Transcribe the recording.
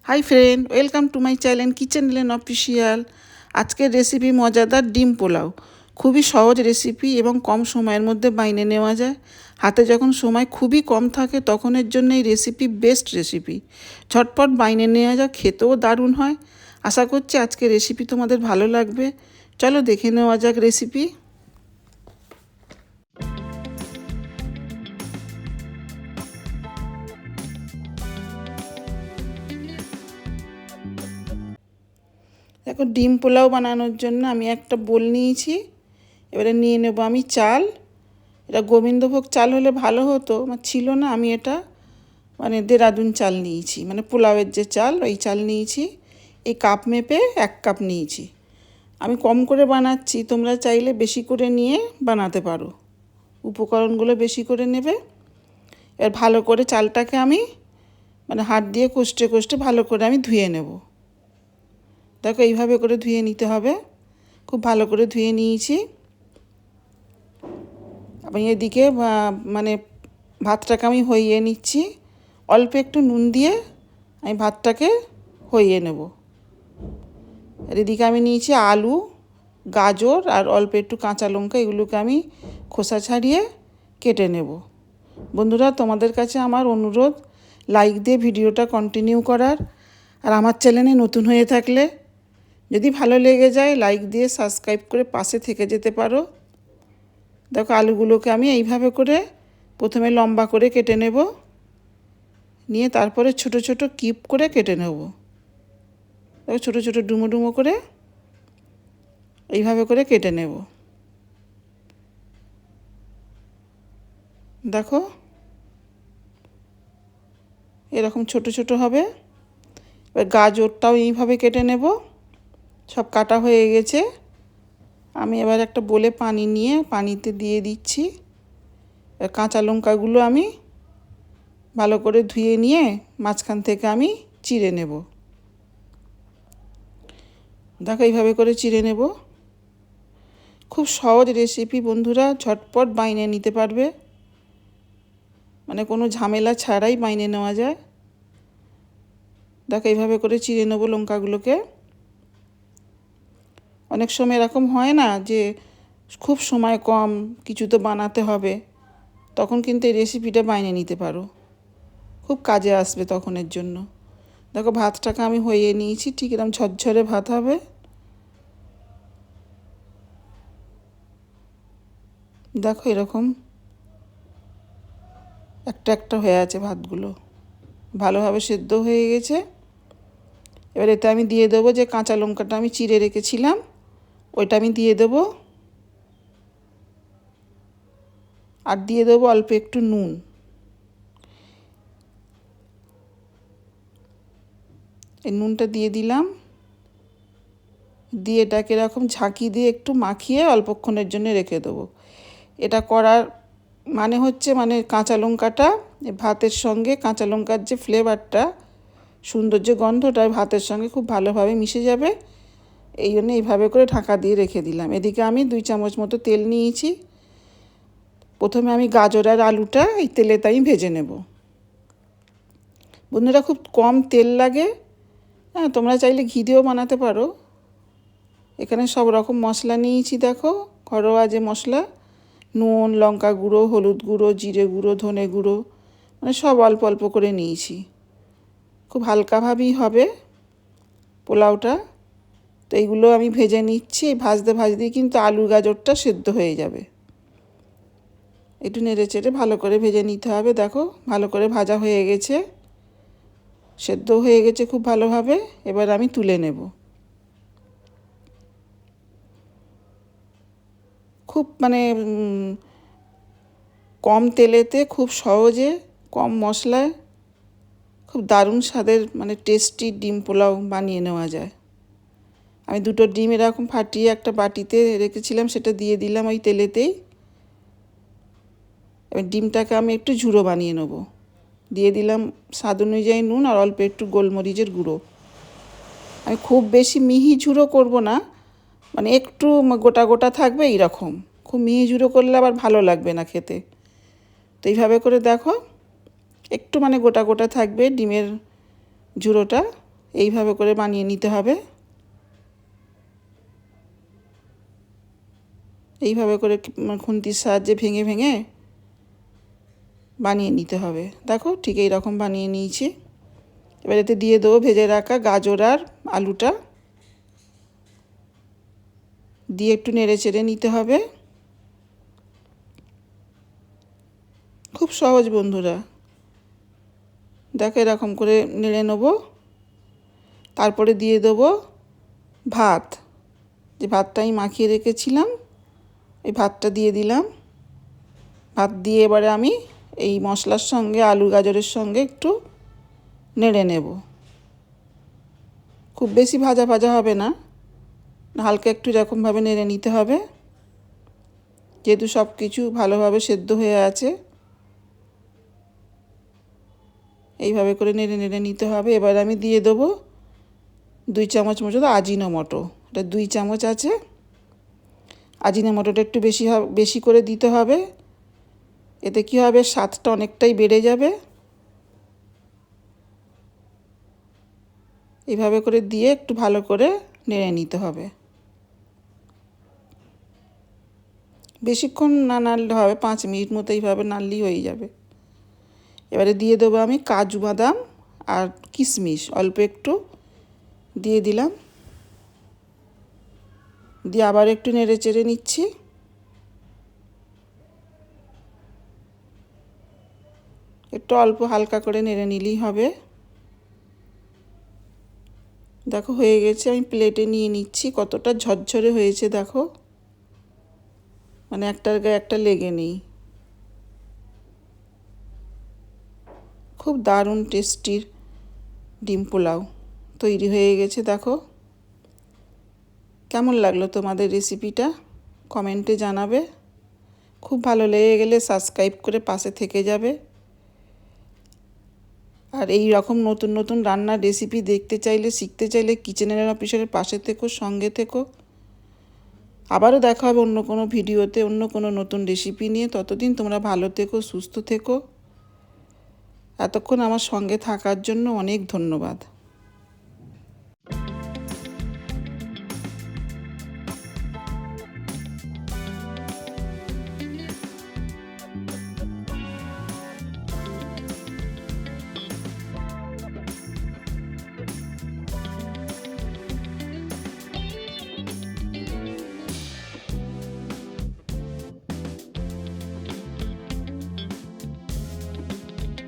Hi friend, welcome to my channel kitchen lane official. আজকের recipe মজাদার ডিম পোলাও। খুবই সহজ রেসিপি এবং কম সময়ের মধ্যে বানিয়ে নেওয়া যায়। হাতে যখন সময় খুবই কম থাকে তখনের জন্য এই রেসিপি বেস্ট রেসিপি। ঝটপট বানিয়ে নেওয়া যায়, খেতেও দারুণ হয়। আশা করছি আজকের রেসিপি তোমাদের ভালো লাগবে। চলো দেখে নেওয়া যাক রেসিপি। দেখো, ডিম পোলাও বানানোর জন্য আমি একটা বোল নিয়েছি। এবারে নিয়ে নেব আমি চাল। এটা গোবিন্দভোগ চাল হলে ভালো হতো, আমার ছিল না। আমি এটা দেরাদুন চাল নিয়েছি, পোলাওয়ের যে চাল ওই চাল নিয়েছি। এই কাপ মেপে 1 কাপ নিয়েছি। আমি কম করে বানাচ্ছি, তোমরা চাইলে বেশি করে নিয়ে বানাতে পারো। উপকরণগুলো বেশি করে নেবে। এবার ভালো করে চালটাকে আমি হাত দিয়ে কষতে কষতে ভালো করে আমি ধুয়ে নেব। দেখো, এইভাবে করে ধুয়ে নিতে হবে। খুব ভালো করে ধুয়ে নিয়েছি। আমি এদিকে ভাতটাকে আমি হইয়ে নিচ্ছি। অল্প একটু নুন দিয়ে আমি ভাতটাকে হইয়ে নেব। আর এদিকে আমি নিয়েছি আলু, গাজর আর অল্প একটু কাঁচা লঙ্কা। এগুলোকে আমি খোসা ছাড়িয়ে কেটে নেব। বন্ধুরা, তোমাদের কাছে আমার অনুরোধ, লাইক দিয়ে ভিডিওটা কন্টিনিউ করার। আর আমার চ্যানেলে নতুন হয়ে থাকলে যদি ভালো লেগে যায় লাইক দিয়ে সাবস্ক্রাইব করে পাশে থেকে যেতে পারো। দেখো, আলুগুলোকে আমি এইভাবে করে প্রথমে লম্বা করে কেটে নেব, নিয়ে তারপরে ছোট ছোট কিউব করে কেটে নেব। দেখো, ছোট ছোট ডুমো ডুমো করে এইভাবে করে কেটে নেব। দেখো, এরকম ছোট ছোট হবে। এবার গাজরটাও এইভাবে কেটে নেব। সব কাটা হয়ে গেছে। আমি এবার একটা বোলে পানি নিয়ে পানিতে দিয়ে দিচ্ছি। কাঁচা লঙ্কাগুলো আমি ভালো করে ধুয়ে নিয়ে মাঝখান থেকে আমি চিড়ে নেব। দেখো, এইভাবে করে চিড়ে নেব। খুব সহজ রেসিপি বন্ধুরা, ঝটপট বানিয়ে নিতে পারবে। কোনো ঝামেলা ছাড়াই বানিয়ে নেওয়া যায়। দেখো, এইভাবে করে চিড়ে নেব লঙ্কাগুলোকে। অনেক সময় এরকম হয় না যে খুব সময় কম, কিছু তো বানাতে হবে, তখন কিন্তু এই রেসিপিটা বানিয়ে নিতে পারো। খুব কাজে আসবে তখনের জন্য। দেখো, ভাতটাকে আমি হইয়ে নিয়েছি। ঠিক এরকম ঝরঝরে ভাত হবে। দেখো, এরকম একটা একটা হয়ে আছে ভাতগুলো, ভালোভাবে সেদ্ধ হয়ে গেছে। এবার এতে আমি দিয়ে দেবো যে কাঁচা লঙ্কাটা আমি চিড়ে রেখেছিলাম, ওইটা আমি দিয়ে দেবো। আর দিয়ে দেবো অল্প একটু নুন। এই নুনটা দিয়ে দিলাম। দিয়ে এটাকে এরকম ঝাঁকি দিয়ে একটু মাখিয়ে অল্পক্ষণের জন্য রেখে দেবো। এটা করার হচ্ছে কাঁচা লঙ্কাটা ভাতের সঙ্গে, কাঁচা লঙ্কার যে ফ্লেভারটা, সুন্দর যে গন্ধটা ভাতের সঙ্গে খুব ভালোভাবে মিশে যাবে। এই জন্য এইভাবে করে ঢাকা দিয়ে রেখে দিলাম। এদিকে আমি 2 চামচ মতো তেল নিয়েছি। প্রথমে আমি গাজর আর আলুটা এই তেলেতে আমি ভেজে নেব। বন্ধুরা, খুব কম তেল লাগে। হ্যাঁ, তোমরা চাইলে ঘি দিয়েও বানাতে পারো। এখানে সব রকম মশলা নিয়েছি। দেখো, ঘরোয়া যে মশলা, নুন, লঙ্কা গুঁড়ো, হলুদ গুঁড়ো, জিরে গুঁড়ো, ধনে গুঁড়ো, সব অল্প অল্প করে নিয়েছি। খুব হালকাভাবেই হবে পোলাওটা। তো এইগুলো আমি ভেজে নিচ্ছি। ভাজতে ভাজতেই কিন্তু আলু গাজরটা সেদ্ধ হয়ে যাবে। একটু নেড়ে চেড়ে ভালো করে ভেজে নিতে হবে। দেখো, ভালো করে ভাজা হয়ে গেছে, সেদ্ধ হয়ে গেছে খুব ভালোভাবে। এবার আমি তুলে নেব। খুব কম তেলেতে খুব সহজে, কম মশলায় খুব দারুণ স্বাদের টেস্টি ডিম পোলাও বানিয়ে নেওয়া যায়। আমি 2টো ডিম এরকম ফাটিয়ে একটা বাটিতে রেখেছিলাম, সেটা দিয়ে দিলাম ওই তেলেতেই। এবার ডিমটাকে আমি একটু ঝুড়ো বানিয়ে নেব। দিয়ে দিলাম স্বাদ অনুযায়ী নুন আর অল্প একটু গোলমরিচের গুঁড়ো। আমি খুব বেশি মিহি ঝুড়ো করব না, একটু গোটা গোটা থাকবে এইরকম। খুব মিহি ঝুড়ো করলে আবার ভালো লাগবে না খেতে। তো এইভাবে করে দেখো, একটু গোটা গোটা থাকবে ডিমের ঝুড়োটা। এইভাবে করে বানিয়ে নিতে হবে। এইভাবে করে খুন্তির সাহায্যে ভেঙে ভেঙে বানিয়ে নিতে হবে। দেখো ঠিক এই রকম বানিয়ে নিয়েছি। এবার এতে দিয়ে দেবো ভেজে রাখা গাজর আর আলুটা, দিয়ে একটু নেড়ে চেড়ে নিতে হবে। খুব সহজ বন্ধুরা, দেখো এরকম করে নেড়ে নেব। তারপরে দিয়ে দেবো ভাত, যে ভাতটা আমি মাখিয়ে রেখেছিলাম এই ভাতটা দিয়ে দিলাম। ভাত দিয়ে এবারে আমি এই মশলার সঙ্গে আলু গাজরের সঙ্গে একটু নেড়ে নেব। খুব বেশি ভাজা ভাজা হবে না, হালকা একটু এরকমভাবে নেড়ে নিতে হবে, যেহেতু সব কিছু ভালোভাবে সেদ্ধ হয়ে আছে। এইভাবে করে নেড়ে নেড়ে নিতে হবে। এবার আমি দিয়ে দেবো 2 চামচ মতো আজিনোমোটো। এটা 2 চামচ আছে। আজিনোমোটোটা একটু বেশি করে দিতে হবে, এতে কী হবে স্বাদটা অনেকটাই বেড়ে যাবে। এইভাবে করে দিয়ে একটু ভালো করে নেড়ে নিতে হবে। বেশিক্ষণ না নাড়লে হবে, 5 মিনিট মতো এইভাবে নাড়লেই হয়ে যাবে। এবারে দিয়ে দেবো আমি কাজু বাদাম আর কিশমিশ অল্প একটু দিয়ে দিলাম, দিয়ে আবার একটু নেড়ে চেড়ে নিচ্ছি। একটু অল্প হালকা করে নেড়ে নিলেই হবে। দেখো হয়ে গেছে, আমি প্লেটে নিয়ে নিচ্ছি। কতটা ঝরঝরে হয়েছে দেখো, মানে একটার গায়ে একটা লেগে নেই। খুব দারুণ টেস্টির ডিম পোলাও তৈরি হয়ে গেছে। দেখো কেমন লাগলো তোমাদের রেসিপিটা কমেন্টে জানাবে। খুব ভালো লেগে গেলে সাবস্ক্রাইব করে পাশে থেকে যাবে। আর এই রকম নতুন নতুন রান্নার রেসিপি দেখতে চাইলে, শিখতে চাইলে কিচেন এন্ড অফিসারের পাশে থেকো, সঙ্গে থেকো। আবারও দেখা হবে অন্য কোনো ভিডিওতে, অন্য কোনো নতুন রেসিপি নিয়ে। ততদিন তোমরা ভালো থেকো, সুস্থ থেকো। এতক্ষণ আমার সঙ্গে থাকার জন্য অনেক ধন্যবাদ।